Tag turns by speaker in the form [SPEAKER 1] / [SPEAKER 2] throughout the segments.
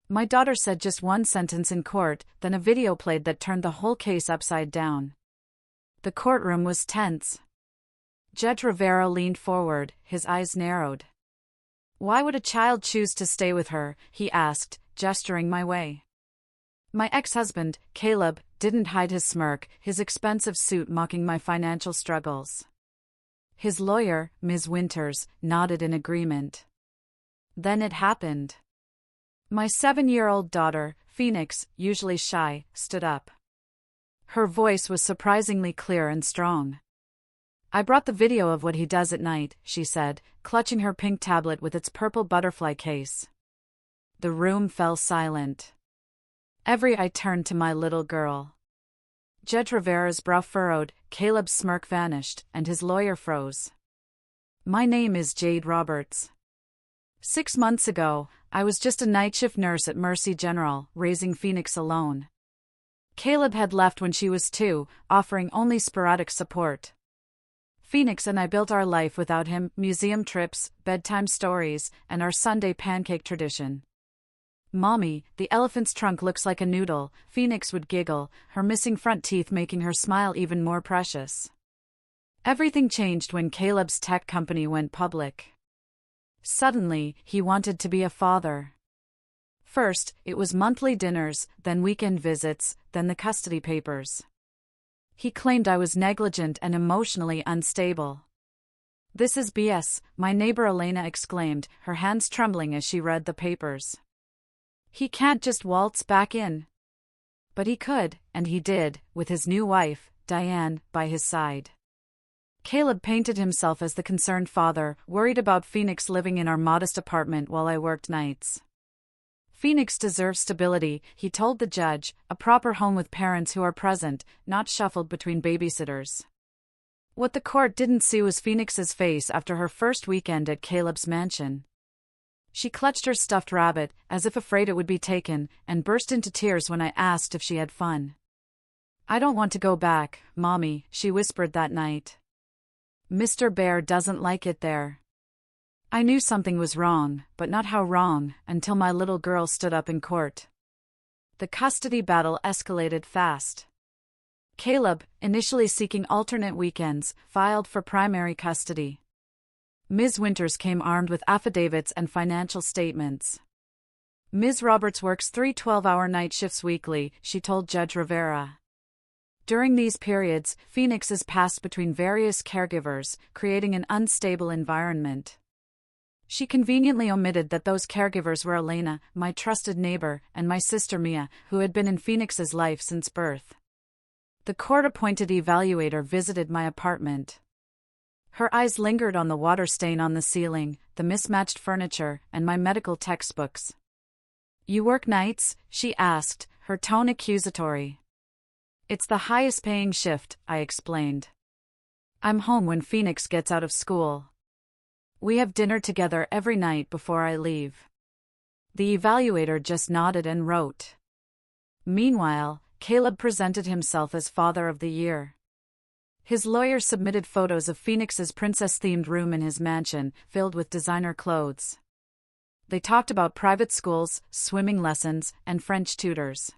[SPEAKER 1] My daughter said just one sentence in court, then a video played that turned the whole case upside down. The courtroom was tense. Judge Rivera leaned forward, his eyes narrowed. "Why would a child choose to stay with her?" he asked, gesturing my way. My ex-husband, Caleb, didn't hide his smirk, his expensive suit mocking my financial struggles. His lawyer, Ms. Winters, nodded in agreement. Then it happened. My 7-year-old daughter, Phoenix, usually shy, stood up. Her voice was surprisingly clear and strong. "I brought the video of what he does at night," she said, clutching her pink tablet with its purple butterfly case. The room fell silent. Every eye turned to my little girl. Judge Rivera's brow furrowed, Caleb's smirk vanished, and his lawyer froze. "My name is Jade Roberts. 6 months ago, I was just a night shift nurse at Mercy General, raising Phoenix alone. Caleb had left when she was 2, offering only sporadic support. Phoenix and I built our life without him, museum trips, bedtime stories, and our Sunday pancake tradition. Mommy, the elephant's trunk looks like a noodle," Phoenix would giggle, her missing front teeth making her smile even more precious. Everything changed when Caleb's tech company went public. Suddenly, he wanted to be a father. First, it was monthly dinners, then weekend visits, then the custody papers. He claimed I was negligent and emotionally unstable. "This is BS," my neighbor Elena exclaimed, her hands trembling as she read the papers. "He can't just waltz back in." But he could, and he did, with his new wife, Diane, by his side. Caleb painted himself as the concerned father, worried about Phoenix living in our modest apartment while I worked nights. "Phoenix deserves stability," he told the judge, "a proper home with parents who are present, not shuffled between babysitters." What the court didn't see was Phoenix's face after her first weekend at Caleb's mansion. She clutched her stuffed rabbit, as if afraid it would be taken, and burst into tears when I asked if she had fun. "I don't want to go back, Mommy," she whispered that night. "Mr. Bear doesn't like it there." I knew something was wrong, but not how wrong, until my little girl stood up in court. The custody battle escalated fast. Caleb, initially seeking alternate weekends, filed for primary custody. Ms. Winters came armed with affidavits and financial statements. "Ms. Roberts works 3 12-hour night shifts weekly," she told Judge Rivera. During these periods, Phoenix is passed between various caregivers, creating an unstable environment. She conveniently omitted that those caregivers were Elena, my trusted neighbor, and my sister Mia, who had been in Phoenix's life since birth. The court-appointed evaluator visited my apartment. Her eyes lingered on the water stain on the ceiling, the mismatched furniture, and my medical textbooks. "You work nights?" she asked, her tone accusatory. "It's the highest-paying shift," I explained. "I'm home when Phoenix gets out of school. We have dinner together every night before I leave." The evaluator just nodded and wrote. Meanwhile, Caleb presented himself as Father of the Year. His lawyer submitted photos of Phoenix's princess-themed room in his mansion, filled with designer clothes. They talked about private schools, swimming lessons, and French tutors.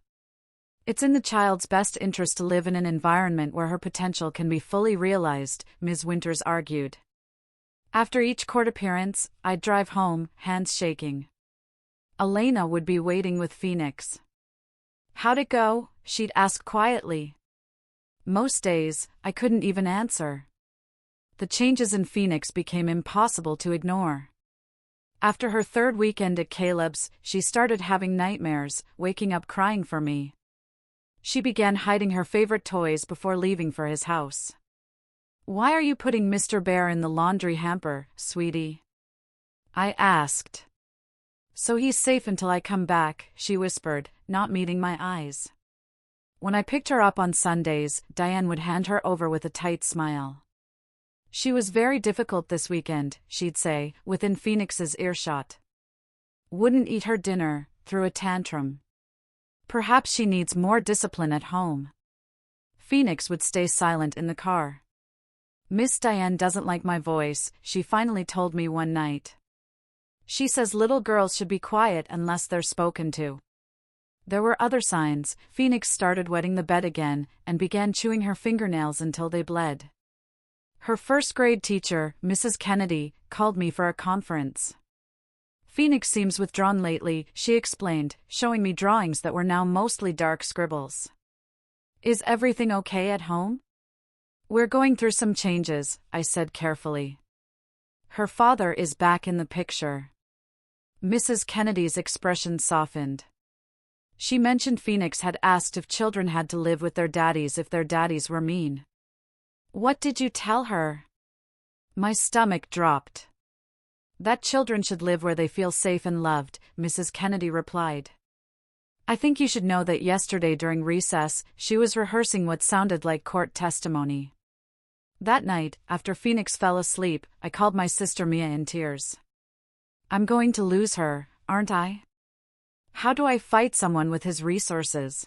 [SPEAKER 1] "It's in the child's best interest to live in an environment where her potential can be fully realized," Ms. Winters argued. After each court appearance, I'd drive home, hands shaking. Elena would be waiting with Phoenix. "How'd it go?" she'd ask quietly. Most days, I couldn't even answer. The changes in Phoenix became impossible to ignore. After her 3rd weekend at Caleb's, she started having nightmares, waking up crying for me. She began hiding her favorite toys before leaving for his house. "Why are you putting Mr. Bear in the laundry hamper, sweetie?" I asked. "So he's safe until I come back," she whispered, not meeting my eyes. When I picked her up on Sundays, Diane would hand her over with a tight smile. "She was very difficult this weekend," she'd say, within Phoenix's earshot. "Wouldn't eat her dinner, threw a tantrum. Perhaps she needs more discipline at home." Phoenix would stay silent in the car. "Miss Diane doesn't like my voice," she finally told me one night. She says little girls should be quiet unless they're spoken to. There were other signs. Phoenix started wetting the bed again and began chewing her fingernails until they bled. Her first-grade teacher, Mrs. Kennedy, called me for a conference. Phoenix seems withdrawn lately, she explained, showing me drawings that were now mostly dark scribbles. Is everything okay at home? We're going through some changes, I said carefully. Her father is back in the picture. Mrs. Kennedy's expression softened. She mentioned Phoenix had asked if children had to live with their daddies if their daddies were mean. What did you tell her? My stomach dropped. That children should live where they feel safe and loved, Mrs. Kennedy replied. I think you should know that yesterday during recess, she was rehearsing what sounded like court testimony. That night, after Phoenix fell asleep, I called my sister Mia in tears. I'm going to lose her, aren't I? How do I fight someone with his resources?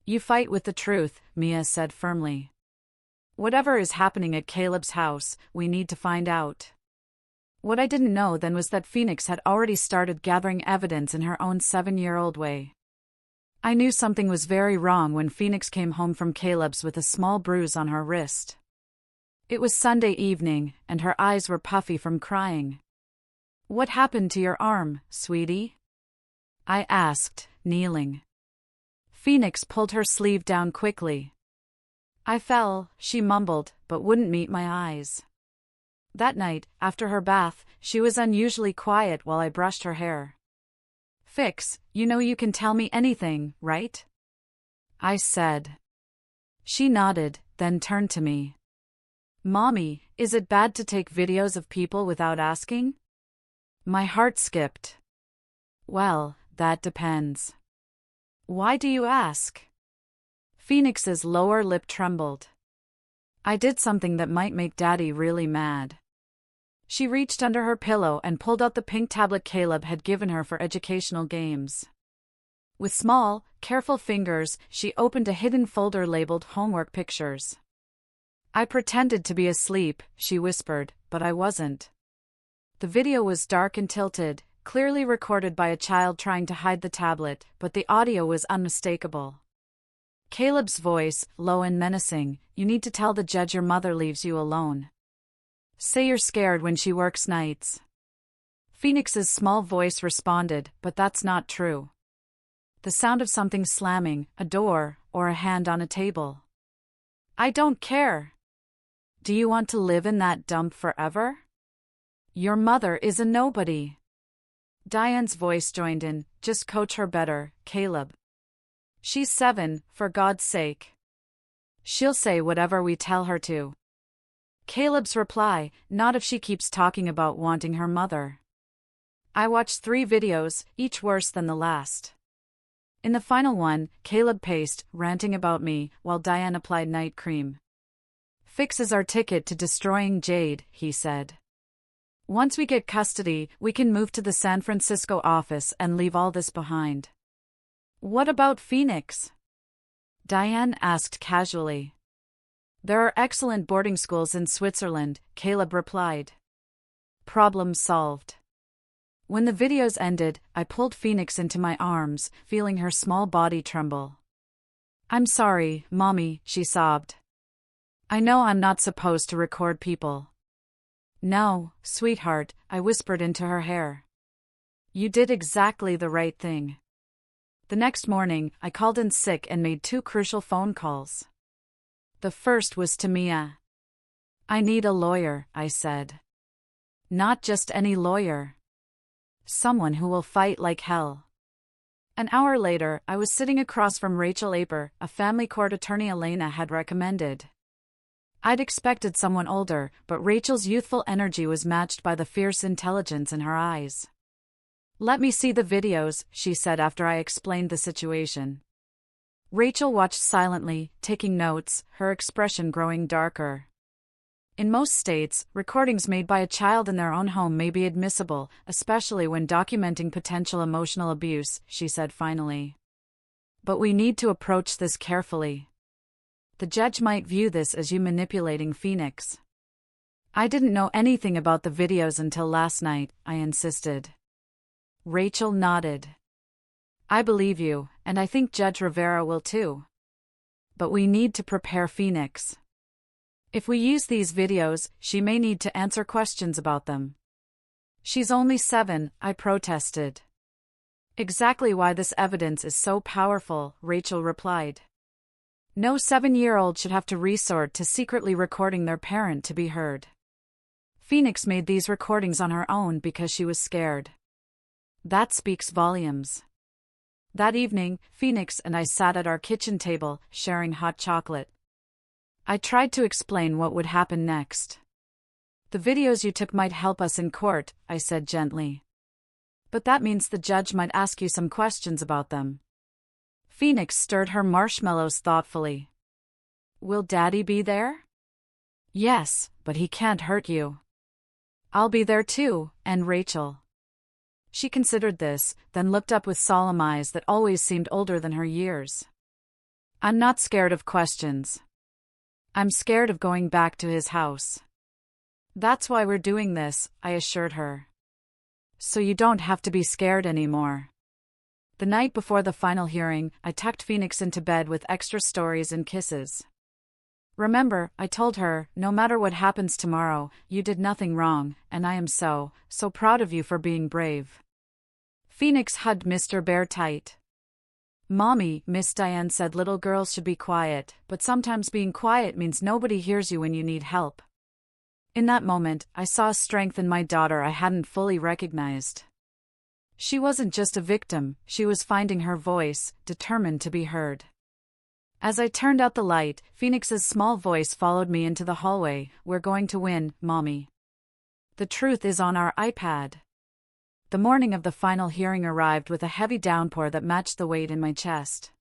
[SPEAKER 1] You fight with the truth, Mia said firmly. Whatever is happening at Caleb's house, we need to find out. What I didn't know then was that Phoenix had already started gathering evidence in her own 7-year-old way. I knew something was very wrong when Phoenix came home from Caleb's with a small bruise on her wrist. It was Sunday evening, and her eyes were puffy from crying. What happened to your arm, sweetie? I asked, kneeling. Phoenix pulled her sleeve down quickly. I fell, she mumbled, but wouldn't meet my eyes. That night, after her bath, she was unusually quiet while I brushed her hair. Fix, you know you can tell me anything, right? I said. She nodded, then turned to me. Mommy, is it bad to take videos of people without asking? My heart skipped. Well, that depends. Why do you ask? Phoenix's lower lip trembled. I did something that might make Daddy really mad. She reached under her pillow and pulled out the pink tablet Caleb had given her for educational games. With small, careful fingers, she opened a hidden folder labeled Homework Pictures. I pretended to be asleep, she whispered, but I wasn't. The video was dark and tilted, clearly recorded by a child trying to hide the tablet, but the audio was unmistakable. Caleb's voice, low and menacing, you need to tell the judge your mother leaves you alone. Say you're scared when she works nights. Phoenix's small voice responded, but that's not true. The sound of something slamming, a door, or a hand on a table. I don't care. Do you want to live in that dump forever? Your mother is a nobody. Diane's voice joined in, just coach her better, Caleb. She's 7, for God's sake. She'll say whatever we tell her to. Caleb's reply, not if she keeps talking about wanting her mother. I watched 3 videos, each worse than the last. In the final one, Caleb paced, ranting about me, while Diane applied night cream. Fix is our ticket to destroying Jade, he said. Once we get custody, we can move to the San Francisco office and leave all this behind. What about Phoenix? Diane asked casually. There are excellent boarding schools in Switzerland, Caleb replied. Problem solved. When the videos ended, I pulled Phoenix into my arms, feeling her small body tremble. I'm sorry, Mommy, she sobbed. I know I'm not supposed to record people. No, sweetheart, I whispered into her hair. You did exactly the right thing. The next morning, I called in sick and made 2 crucial phone calls. The first was to Mia. I need a lawyer, I said. Not just any lawyer. Someone who will fight like hell. An hour later, I was sitting across from Rachel Aper, a family court attorney Elena had recommended. I'd expected someone older, but Rachel's youthful energy was matched by the fierce intelligence in her eyes. Let me see the videos, she said after I explained the situation. Rachel watched silently, taking notes, her expression growing darker. In most states, recordings made by a child in their own home may be admissible, especially when documenting potential emotional abuse, she said finally. But we need to approach this carefully. The judge might view this as you manipulating Phoenix. I didn't know anything about the videos until last night, I insisted. Rachel nodded. I believe you, and I think Judge Rivera will too. But we need to prepare Phoenix. If we use these videos, she may need to answer questions about them. She's only 7, I protested. Exactly why this evidence is so powerful, Rachel replied. No 7-year-old should have to resort to secretly recording their parent to be heard. Phoenix made these recordings on her own because she was scared. That speaks volumes. That evening, Phoenix and I sat at our kitchen table, sharing hot chocolate. I tried to explain what would happen next. The videos you took might help us in court, I said gently. But that means the judge might ask you some questions about them. Phoenix stirred her marshmallows thoughtfully. Will Daddy be there? Yes, but he can't hurt you. I'll be there too, and Rachel. She considered this, then looked up with solemn eyes that always seemed older than her years. I'm not scared of questions. I'm scared of going back to his house. That's why we're doing this, I assured her. So you don't have to be scared anymore. The night before the final hearing, I tucked Phoenix into bed with extra stories and kisses. Remember, I told her, no matter what happens tomorrow, you did nothing wrong, and I am so proud of you for being brave. Phoenix hugged Mr. Bear tight. Mommy, Miss Diane said little girls should be quiet, but sometimes being quiet means nobody hears you when you need help. In that moment, I saw a strength in my daughter I hadn't fully recognized. She wasn't just a victim, she was finding her voice, determined to be heard. As I turned out the light, Phoenix's small voice followed me into the hallway. We're going to win, Mommy. The truth is on our iPad. The morning of the final hearing arrived with a heavy downpour that matched the weight in my chest.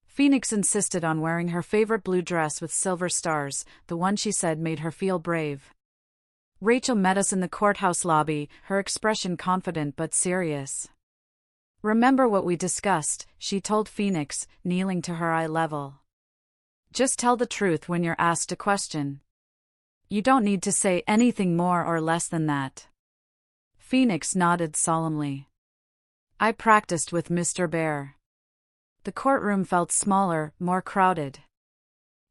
[SPEAKER 1] Phoenix insisted on wearing her favorite blue dress with silver stars, the one she said made her feel brave. Rachel met us in the courthouse lobby, her expression confident but serious. Remember what we discussed, she told Phoenix, kneeling to her eye level. Just tell the truth when you're asked a question. You don't need to say anything more or less than that. Phoenix nodded solemnly. I practiced with Mr. Bear. The courtroom felt smaller, more crowded.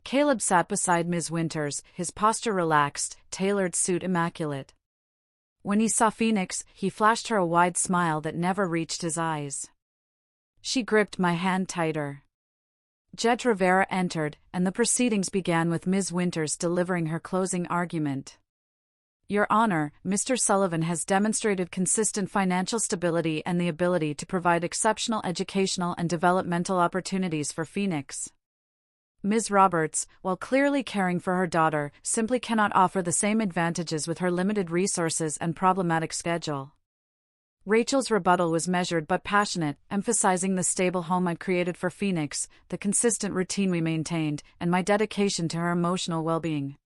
[SPEAKER 1] Caleb sat beside Ms. Winters, his posture relaxed, tailored suit immaculate. When he saw Phoenix, he flashed her a wide smile that never reached his eyes. She gripped my hand tighter. Judge Rivera entered, and the proceedings began with Ms. Winters delivering her closing argument. Your Honor, Mr. Sullivan has demonstrated consistent financial stability and the ability to provide exceptional educational and developmental opportunities for Phoenix. Ms. Roberts, while clearly caring for her daughter, simply cannot offer the same advantages with her limited resources and problematic schedule. Rachel's rebuttal was measured but passionate, emphasizing the stable home I'd created for Phoenix, the consistent routine we maintained, and my dedication to her emotional well-being.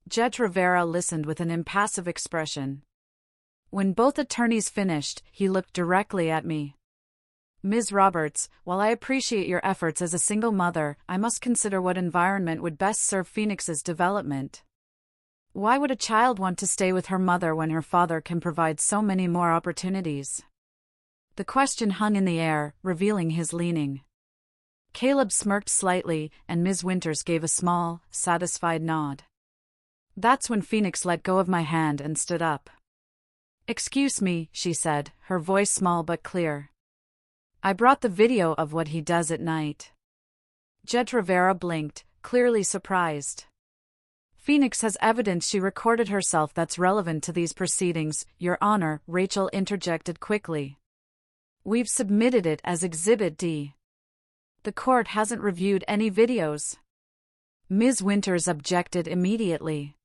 [SPEAKER 1] Judge Rivera listened with an impassive expression. When both attorneys finished, he looked directly at me. Ms. Roberts, while I appreciate your efforts as a single mother, I must consider what environment would best serve Phoenix's development. Why would a child want to stay with her mother when her father can provide so many more opportunities? The question hung in the air, revealing his leaning. Caleb smirked slightly, and Ms. Winters gave a small, satisfied nod. That's when Phoenix let go of my hand and stood up. Excuse me, she said, her voice small but clear. I brought the video of what he does at night. Judge Rivera blinked, clearly surprised. Phoenix has evidence she recorded herself that's relevant to these proceedings, Your Honor, Rachel interjected quickly. We've submitted it as Exhibit D. The court hasn't reviewed any videos. Ms. Winters objected immediately.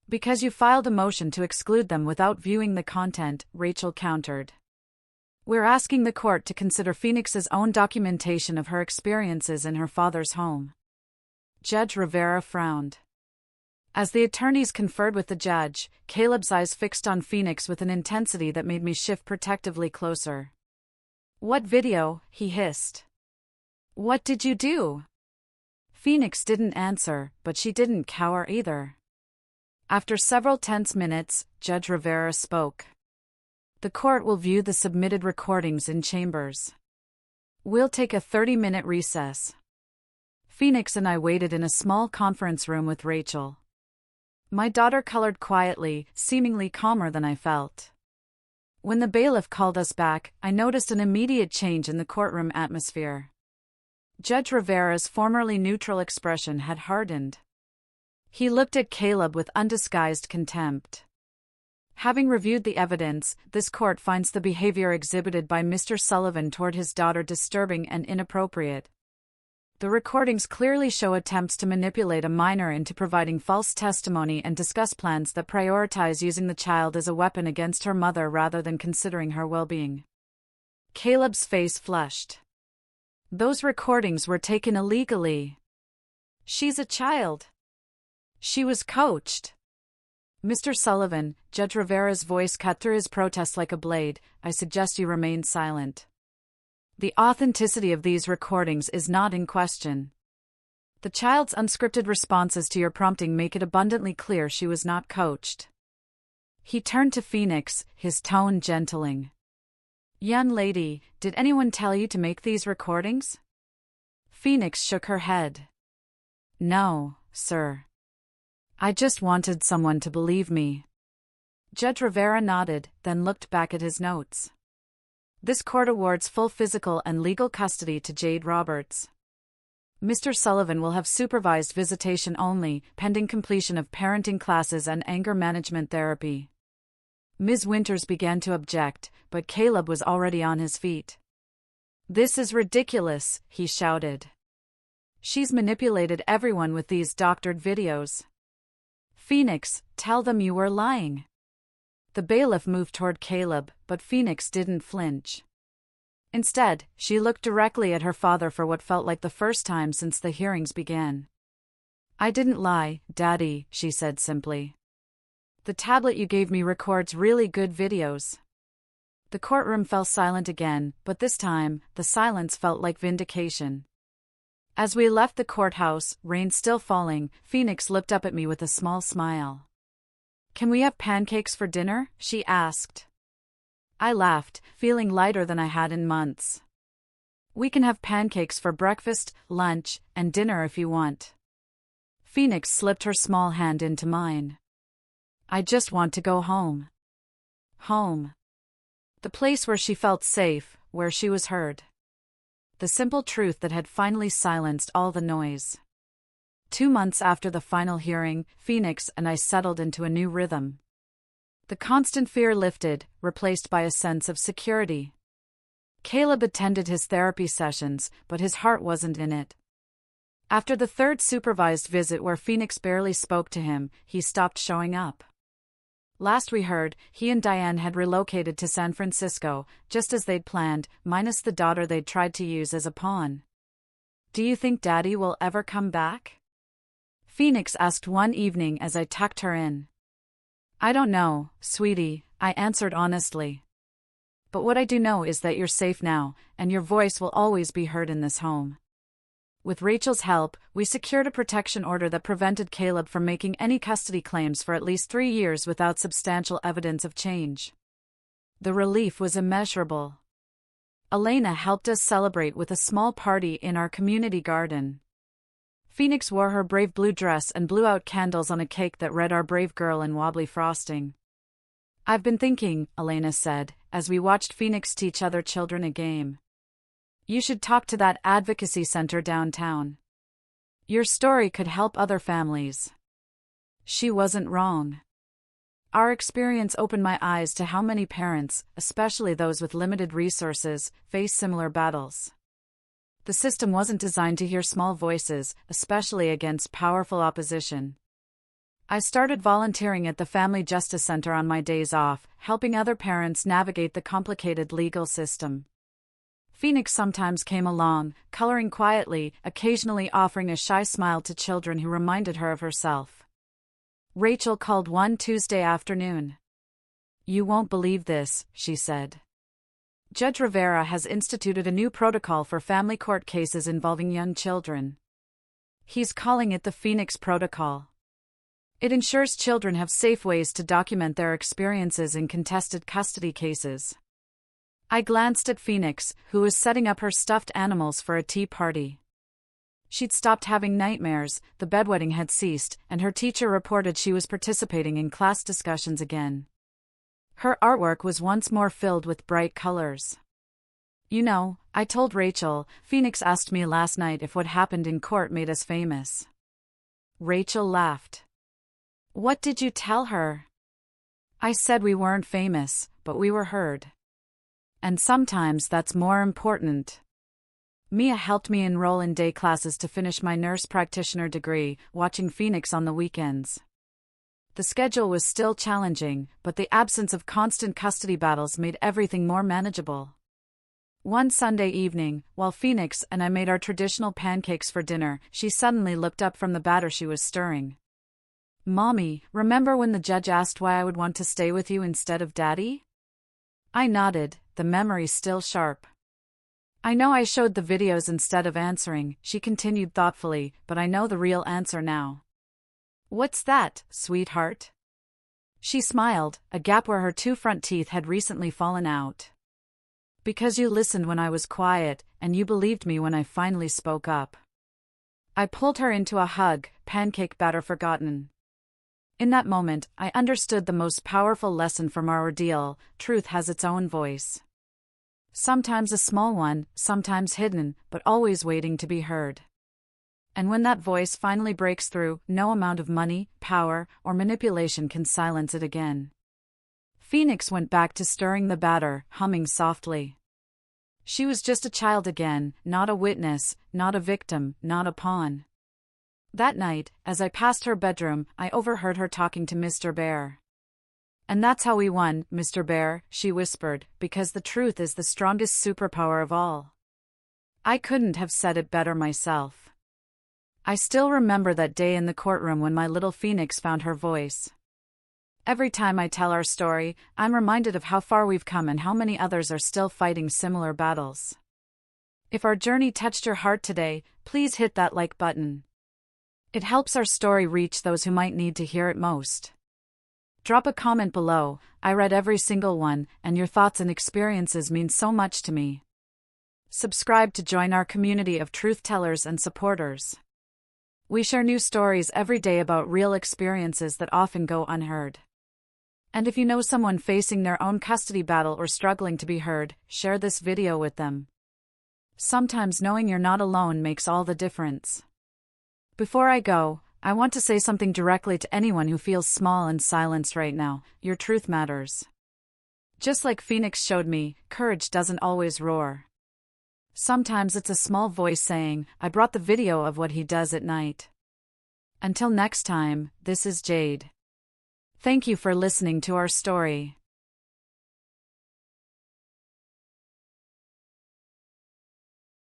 [SPEAKER 1] Because you filed a motion to exclude them without viewing the content, Rachel countered. We're asking the court to consider Phoenix's own documentation of her experiences in her father's home. Judge Rivera frowned. As the attorneys conferred with the judge, Caleb's eyes fixed on Phoenix with an intensity that made me shift protectively closer. What video? He hissed. What did you do? Phoenix didn't answer, but she didn't cower either. After several tense minutes, Judge Rivera spoke. The court will view the submitted recordings in chambers. We'll take a 30-minute recess. Phoenix and I waited in a small conference room with Rachel. My daughter colored quietly, seemingly calmer than I felt. When the bailiff called us back, I noticed an immediate change in the courtroom atmosphere. Judge Rivera's formerly neutral expression had hardened. He looked at Caleb with undisguised contempt. Having reviewed the evidence, this court finds the behavior exhibited by Mr. Sullivan toward his daughter disturbing and inappropriate. The recordings clearly show attempts to manipulate a minor into providing false testimony and discuss plans that prioritize using the child as a weapon against her mother rather than considering her well-being. Caleb's face flushed. Those recordings were taken illegally. She's a child. She was coached. Mr. Sullivan, Judge Rivera's voice cut through his protest like a blade, I suggest you remain silent. The authenticity of these recordings is not in question. The child's unscripted responses to your prompting make it abundantly clear she was not coached. He turned to Phoenix, his tone gentling. Young lady, did anyone tell you to make these recordings? Phoenix shook her head. No, sir. I just wanted someone to believe me. Judge Rivera nodded, then looked back at his notes. This court awards full physical and legal custody to Jade Roberts. Mr. Sullivan will have supervised visitation only, pending completion of parenting classes and anger management therapy. Ms. Winters began to object, but Caleb was already on his feet. This is ridiculous, he shouted. She's manipulated everyone with these doctored videos. Phoenix, tell them you were lying. The bailiff moved toward Caleb, but Phoenix didn't flinch. Instead, she looked directly at her father for what felt like the first time since the hearings began. I didn't lie, Daddy, she said simply. The tablet you gave me records really good videos. The courtroom fell silent again, but this time, the silence felt like vindication. As we left the courthouse, rain still falling, Phoenix looked up at me with a small smile. Can we have pancakes for dinner? She asked. I laughed, feeling lighter than I had in months. We can have pancakes for breakfast, lunch, and dinner if you want. Phoenix slipped her small hand into mine. I just want to go home. Home. The place where she felt safe, where she was heard. The simple truth that had finally silenced all the noise. 2 months after the final hearing, Phoenix and I settled into a new rhythm. The constant fear lifted, replaced by a sense of security. Caleb attended his therapy sessions, but his heart wasn't in it. After the third supervised visit where Phoenix barely spoke to him, he stopped showing up. Last we heard, he and Diane had relocated to San Francisco, just as they'd planned, minus the daughter they'd tried to use as a pawn. Do you think Daddy will ever come back? Phoenix asked one evening as I tucked her in. I don't know, sweetie, I answered honestly. But what I do know is that you're safe now, and your voice will always be heard in this home. With Rachel's help, we secured a protection order that prevented Caleb from making any custody claims for at least 3 years without substantial evidence of change. The relief was immeasurable. Elena helped us celebrate with a small party in our community garden. Phoenix wore her brave blue dress and blew out candles on a cake that read "Our Brave Girl" in wobbly frosting. I've been thinking, Elena said, as we watched Phoenix teach other children a game. You should talk to that advocacy center downtown. Your story could help other families. She wasn't wrong. Our experience opened my eyes to how many parents, especially those with limited resources, face similar battles. The system wasn't designed to hear small voices, especially against powerful opposition. I started volunteering at the Family Justice Center on my days off, helping other parents navigate the complicated legal system. Phoenix sometimes came along, coloring quietly, occasionally offering a shy smile to children who reminded her of herself. Rachel called one Tuesday afternoon. You won't believe this, she said. Judge Rivera has instituted a new protocol for family court cases involving young children. He's calling it the Phoenix Protocol. It ensures children have safe ways to document their experiences in contested custody cases. I glanced at Phoenix, who was setting up her stuffed animals for a tea party. She'd stopped having nightmares, the bedwetting had ceased, and her teacher reported she was participating in class discussions again. Her artwork was once more filled with bright colors. You know, I told Rachel, Phoenix asked me last night if what happened in court made us famous. Rachel laughed. What did you tell her? I said we weren't famous, but we were heard. And sometimes that's more important. Mia helped me enroll in day classes to finish my nurse practitioner degree, watching Phoenix on the weekends. The schedule was still challenging, but the absence of constant custody battles made everything more manageable. One Sunday evening, while Phoenix and I made our traditional pancakes for dinner, she suddenly looked up from the batter she was stirring. Mommy, remember when the judge asked why I would want to stay with you instead of Daddy? I nodded, the memory still sharp. I know I showed the videos instead of answering, she continued thoughtfully, but I know the real answer now. What's that, sweetheart? She smiled, a gap where her two front teeth had recently fallen out. Because you listened when I was quiet, and you believed me when I finally spoke up. I pulled her into a hug, pancake batter forgotten. In that moment, I understood the most powerful lesson from our ordeal: truth has its own voice. Sometimes a small one, sometimes hidden, but always waiting to be heard. And when that voice finally breaks through, no amount of money, power, or manipulation can silence it again. Phoenix went back to stirring the batter, humming softly. She was just a child again, not a witness, not a victim, not a pawn. That night, as I passed her bedroom, I overheard her talking to Mr. Bear. And that's how we won, Mr. Bear, she whispered, because the truth is the strongest superpower of all. I couldn't have said it better myself. I still remember that day in the courtroom when my little Phoenix found her voice. Every time I tell our story, I'm reminded of how far we've come and how many others are still fighting similar battles. If our journey touched your heart today, please hit that like button. It helps our story reach those who might need to hear it most. Drop a comment below, I read every single one, and your thoughts and experiences mean so much to me. Subscribe to join our community of truth tellers and supporters. We share new stories every day about real experiences that often go unheard. And if you know someone facing their own custody battle or struggling to be heard, share this video with them. Sometimes knowing you're not alone makes all the difference. Before I go, I want to say something directly to anyone who feels small and silenced right now: your truth matters. Just like Phoenix showed me, courage doesn't always roar. Sometimes it's a small voice saying, I brought the video of what he does at night. Until next time, this is Jade. Thank you for listening to our story.